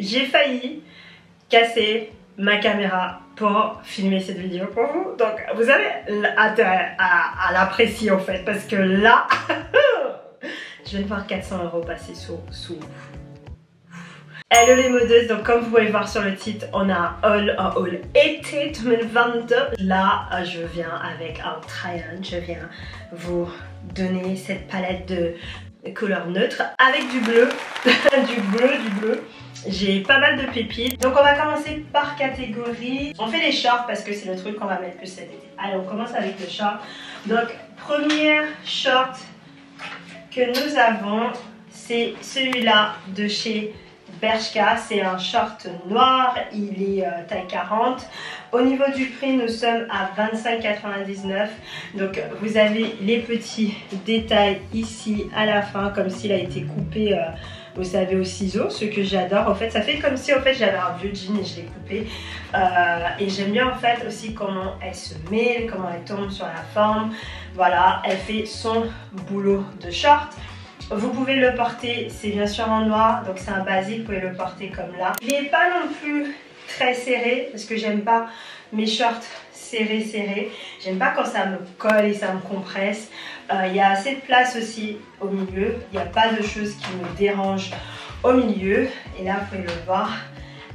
j'ai failli casser ma caméra pour filmer cette vidéo pour vous. Donc vous avez intérêt à l'apprécier en fait, parce que là, je viens de voir 400 € passer sous. Hello les modeuses, donc comme vous pouvez voir sur le titre, on a un haul été 2022. Là, je viens avec un try-on, je viens vous donner cette palette de couleurs neutres avec du bleu, du bleu. J'ai pas mal de pépites. Donc on va commencer par catégorie. On fait les shorts parce que c'est le truc qu'on va mettre plus cet été. Allez, on commence avec le short. Donc premier short que nous avons, c'est celui-là de chez Bershka. C'est un short noir, il est taille 40. Au niveau du prix, nous sommes à 25,99 €. Donc vous avez les petits détails ici à la fin, comme s'il a été coupé, vous savez, au ciseau, ce que j'adore. En fait, ça fait comme si en fait j'avais un vieux jean et je l'ai coupé. Et j'aime bien en fait aussi comment elle se mêle, comment elle tombe sur la forme. Voilà, elle fait son boulot de short. Vous pouvez le porter, c'est bien sûr en noir, donc c'est un basique, vous pouvez le porter comme là. Il n'est pas non plus très serré, parce que j'aime pas mes shorts serrés. J'aime pas quand ça me colle et ça me compresse. Il y a assez de place aussi au milieu, il n'y a pas de choses qui me dérangent au milieu. Et là, vous pouvez le voir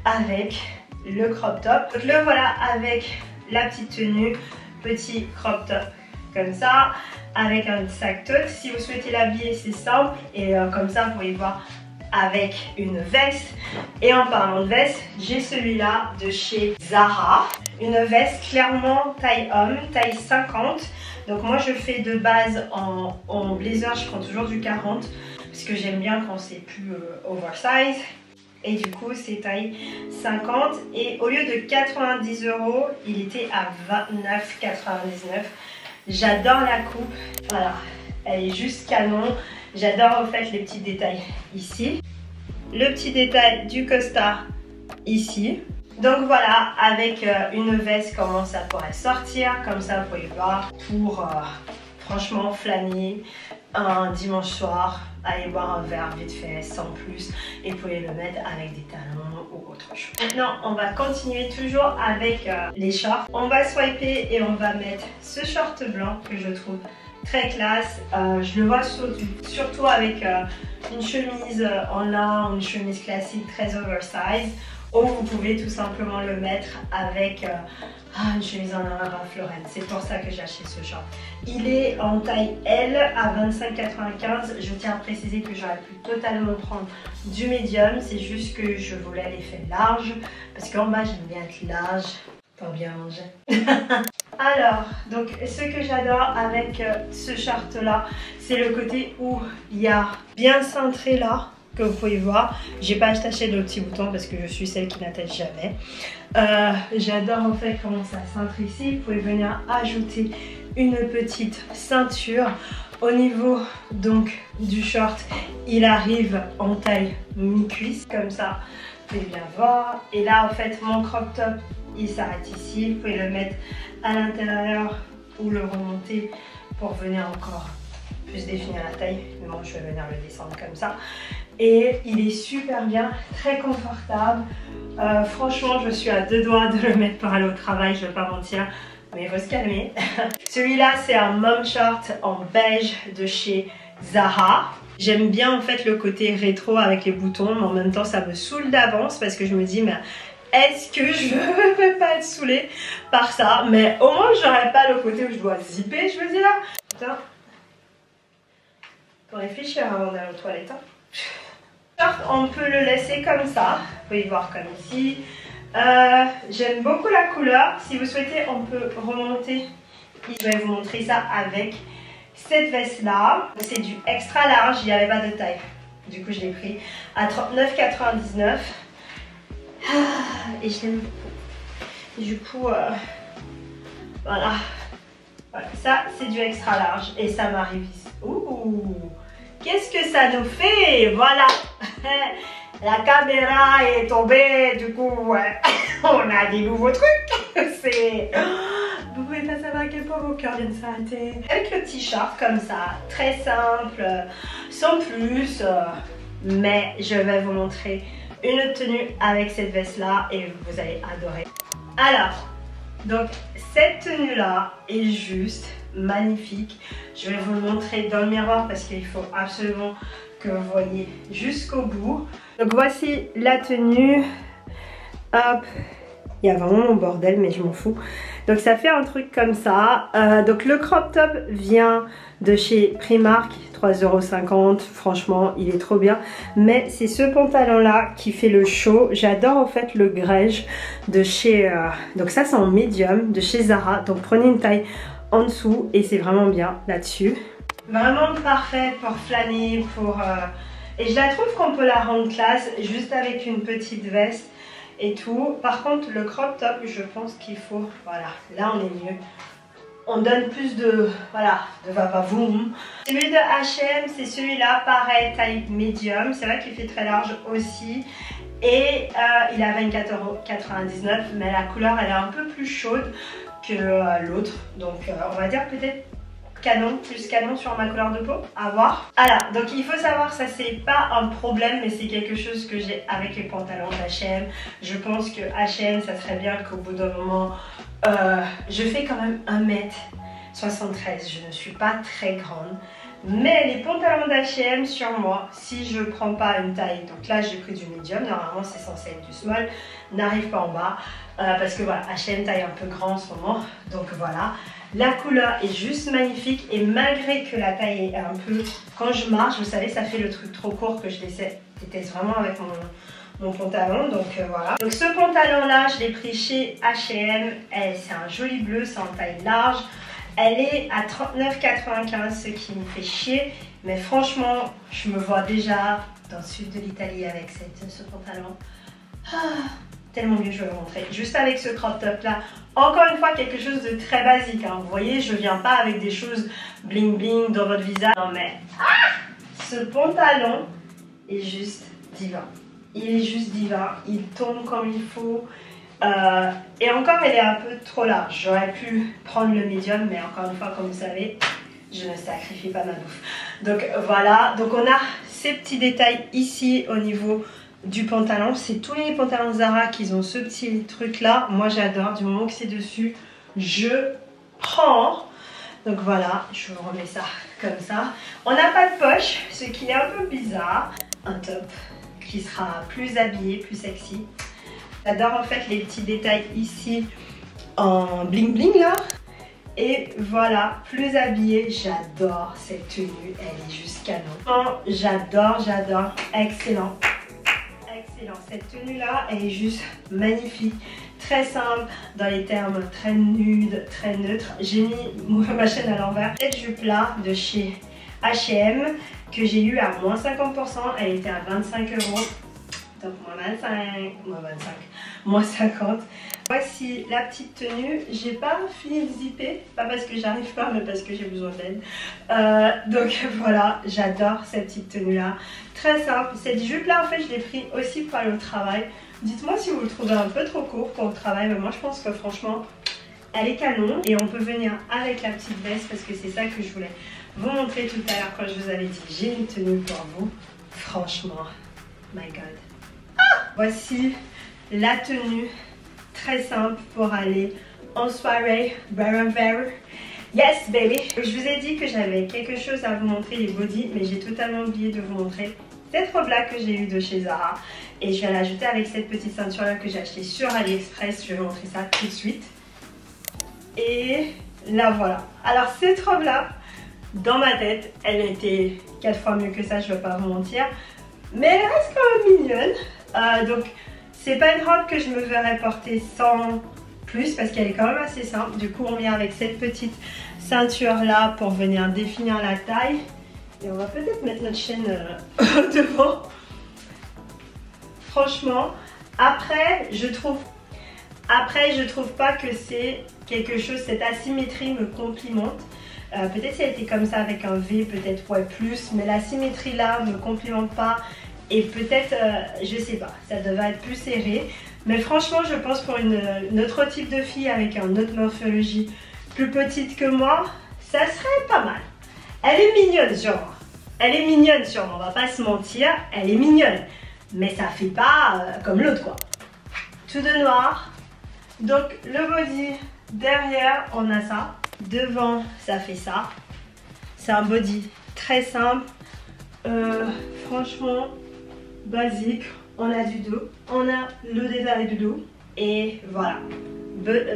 avec le crop top. Donc le voilà avec la petite tenue, petit crop top comme ça, avec un sac tote. Si vous souhaitez l'habiller, c'est simple, et comme ça vous pouvez voir avec une veste. Et en parlant de veste, j'ai celui-là de chez Zara, une veste clairement taille homme, taille 50. Donc moi je fais de base en blazer, je prends toujours du 40 parce que j'aime bien quand c'est plus oversize. Et du coup c'est taille 50, et au lieu de 90 €, il était à 29,99 €. J'adore la coupe, voilà, elle est juste canon. J'adore en fait les petits détails ici, le petit détail du costard ici. Donc voilà, avec une veste, comment ça pourrait sortir, comme ça vous pouvez voir, pour franchement flâner un dimanche soir, aller boire un verre vite fait sans plus, et vous pouvez le mettre avec des talons ou autre chose. Maintenant on va continuer toujours avec les shorts. On va swiper et on va mettre ce short blanc que je trouve très classe. Je le vois surtout avec une chemise en lin, une chemise classique très oversize, ou vous pouvez tout simplement le mettre avec une chemise en lin Ralph Lauren. C'est pour ça que j'ai acheté ce short. Il est en taille L à 25,95 €. Je tiens à préciser que j'aurais pu totalement prendre du médium, c'est juste que je voulais l'effet large, parce qu'en bas j'aime bien être large pour bien manger. Alors, donc ce que j'adore avec ce short là, c'est le côté où il y a bien cintré là, que vous pouvez voir. J'ai pas attaché de petits boutons parce que je suis celle qui n'attache jamais. J'adore en fait comment ça cintre ici. Vous pouvez venir ajouter une petite ceinture. Au niveau donc du short, il arrive en taille mi-cuisse comme ça, vous pouvez bien voir. Et là en fait mon crop top il s'arrête ici. Vous pouvez le mettre à l'intérieur ou le remonter pour venir encore plus définir la taille. Mais moi je vais venir le descendre comme ça. Et il est super bien, très confortable. Franchement je suis à deux doigts de le mettre pour aller au travail, je vais pas mentir. Mais il faut se calmer. Celui-là c'est un mom short en beige de chez Zara. J'aime bien en fait le côté rétro avec les boutons, mais en même temps ça me saoule d'avance parce que je me dis mais est-ce que je ne vais pas être saoulée par ça? Mais au moins j'aurais pas le côté où je dois zipper, je veux dire. Putain, faut réfléchir avant d'aller aux toilettes. On peut le laisser comme ça, vous pouvez voir comme ici. J'aime beaucoup la couleur. Si vous souhaitez, on peut remonter. Je vais vous montrer ça avec cette veste là. C'est du extra large, il n'y avait pas de taille. Du coup, je l'ai pris à 39,99 €. Et je l'aime beaucoup. Du coup, voilà. Voilà. Ça, c'est du extra large et ça m'arrive ici. Ouh! Qu'est-ce que ça nous fait? Voilà. La caméra est tombée, du coup, ouais. On a des nouveaux trucs. C'est... Vous pouvez pas savoir à quel point mon cœur vient de s'arrêter. Avec le t-shirt comme ça, très simple, sans plus. Mais je vais vous montrer une autre tenue avec cette veste là et vous allez adorer. Alors, donc cette tenue là est juste magnifique. Je vais vous le montrer dans le miroir parce qu'il faut absolument que vous voyez jusqu'au bout. Donc voici la tenue. Hop, il y a vraiment mon bordel mais je m'en fous. Donc ça fait un truc comme ça. Donc le crop top vient de chez Primark, 3,50 €. Franchement, il est trop bien. Mais c'est ce pantalon là qui fait le show. J'adore en fait le grège de chez... donc ça c'est en medium de chez Zara. Donc prenez une taille en dessous et c'est vraiment bien là-dessus. Vraiment parfait pour flâner, pour... Et je la trouve qu'on peut la rendre classe juste avec une petite veste et tout. Par contre le crop top, je pense qu'il faut... Voilà, là on est mieux. On donne plus de... Voilà, de va-va-voum. Celui de H&M, c'est celui-là, pareil, taille medium. C'est vrai qu'il fait très large aussi. Et il a 24,99 €, mais la couleur elle est un peu plus chaude que l'autre. Donc on va dire peut-être canon, plus canon sur ma couleur de peau, à voir. Alors, donc il faut savoir, ça c'est pas un problème, mais c'est quelque chose que j'ai avec les pantalons d'H&M. Je pense que H&M, ça serait bien qu'au bout d'un moment, je fais quand même 1,73 m, je ne suis pas très grande. Mais les pantalons d'H&M sur moi, si je prends pas une taille, donc là j'ai pris du medium, normalement c'est censé être du small, n'arrive pas en bas, parce que voilà, H&M taille un peu grand en ce moment, donc voilà. La couleur est juste magnifique et malgré que la taille est un peu... Quand je marche, vous savez, ça fait le truc trop court que je déteste vraiment avec mon pantalon, donc voilà. Donc ce pantalon là, je l'ai pris chez H&M, c'est un joli bleu, c'est en taille large. Elle est à 39,95 €, ce qui me fait chier, mais franchement, je me vois déjà dans le sud de l'Italie avec ce pantalon. Tellement mieux, je vais vous montrer. Juste avec ce crop top là, encore une fois quelque chose de très basique, hein. Vous voyez, je viens pas avec des choses bling bling dans votre visage. Non mais, ce pantalon est juste divin. Il est juste divin, il tombe comme il faut. Et encore, elle est un peu trop large. J'aurais pu prendre le médium, mais encore une fois, comme vous savez, je ne sacrifie pas ma bouffe. Donc voilà, donc on a ces petits détails ici au niveau du pantalon. C'est tous les pantalons Zara qui ont ce petit truc là. Moi j'adore, du moment que c'est dessus, je prends. Donc voilà, je vous remets ça comme ça. On n'a pas de poche, ce qui est un peu bizarre. Un top qui sera plus habillé, plus sexy. J'adore en fait les petits détails ici en bling bling là. Et voilà, plus habillée, j'adore cette tenue, elle est juste canon. Oh, j'adore, j'adore, excellent. Excellent, cette tenue là, elle est juste magnifique. Très simple, dans les termes très nude, très neutre. J'ai mis ma chaîne à l'envers. Cette jupe là de chez H&M que j'ai eu à moins 50%, elle était à 25 €. Donc moins 50. Voici la petite tenue. J'ai pas fini de zipper, pas parce que j'arrive pas, mais parce que j'ai besoin d'aide. Donc voilà, j'adore cette petite tenue là. Très simple. Cette jupe là, en fait, je l'ai pris aussi pour aller au travail. Dites-moi si vous le trouvez un peu trop court pour le travail, mais moi je pense que franchement, elle est canon. Et on peut venir avec la petite veste parce que c'est ça que je voulais vous montrer tout à l'heure quand je vous avais dit j'ai une tenue pour vous. Franchement, my god. Voici la tenue très simple pour aller en soirée. Yes baby. Je vous ai dit que j'avais quelque chose à vous montrer, les bodys, mais j'ai totalement oublié de vous montrer cette robe là que j'ai eue de chez Zara. Et je vais l'ajouter avec cette petite ceinture là que j'ai achetée sur AliExpress. Je vais vous montrer ça tout de suite. Et la voilà. Alors cette robe là, dans ma tête, elle était 4 fois mieux que ça, je ne vais pas vous mentir. Mais elle reste quand même mignonne. Donc c'est pas une robe que je me verrais porter sans plus parce qu'elle est quand même assez simple. Du coup on vient avec cette petite ceinture là pour venir définir la taille. Et on va peut-être mettre notre chaîne devant. Franchement, après je trouve pas que c'est quelque chose, cette asymétrie me complimente. Peut-être si elle était comme ça avec un V, peut-être ouais plus, mais la symétrie là me complimente pas. Et peut-être, je sais pas, ça devrait être plus serré. Mais franchement, je pense pour une autre type de fille avec une autre morphologie plus petite que moi, ça serait pas mal. Elle est mignonne sur moi. Elle est mignonne sur moi, on va pas se mentir, elle est mignonne. mais ça fait pas comme l'autre quoi. Tout de noir. Donc le body, derrière on a ça, devant ça fait ça. C'est un body très simple, franchement basique. On a du dos, on a le détail du dos et voilà.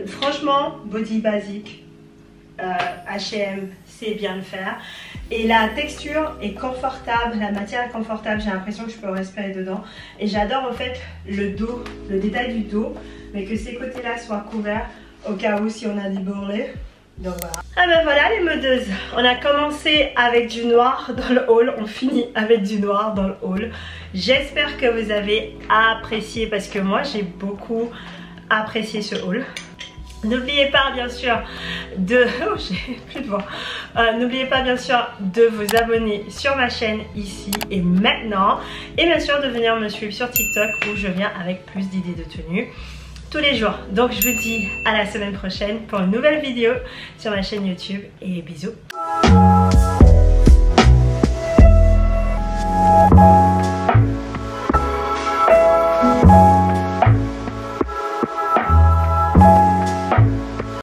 Franchement body basique. H&M sait bien le faire et la texture est confortable, la matière est confortable, j'ai l'impression que je peux respirer dedans et j'adore en fait le dos, le détail du dos, mais que ces côtés là soient couverts au cas où si on a des bourrelets. Donc voilà. Ah ben voilà les modeuses, on a commencé avec du noir dans le haul, on finit avec du noir dans le haul. J'espère que vous avez apprécié parce que moi j'ai beaucoup apprécié ce haul. N'oubliez pas bien sûr de... Oh, j'ai plus de voix. N'oubliez pas bien sûr de vous abonner sur ma chaîne ici et maintenant. Et bien sûr de venir me suivre sur TikTok où je viens avec plus d'idées de tenue tous les jours. Donc je vous dis à la semaine prochaine pour une nouvelle vidéo sur ma chaîne YouTube et bisous.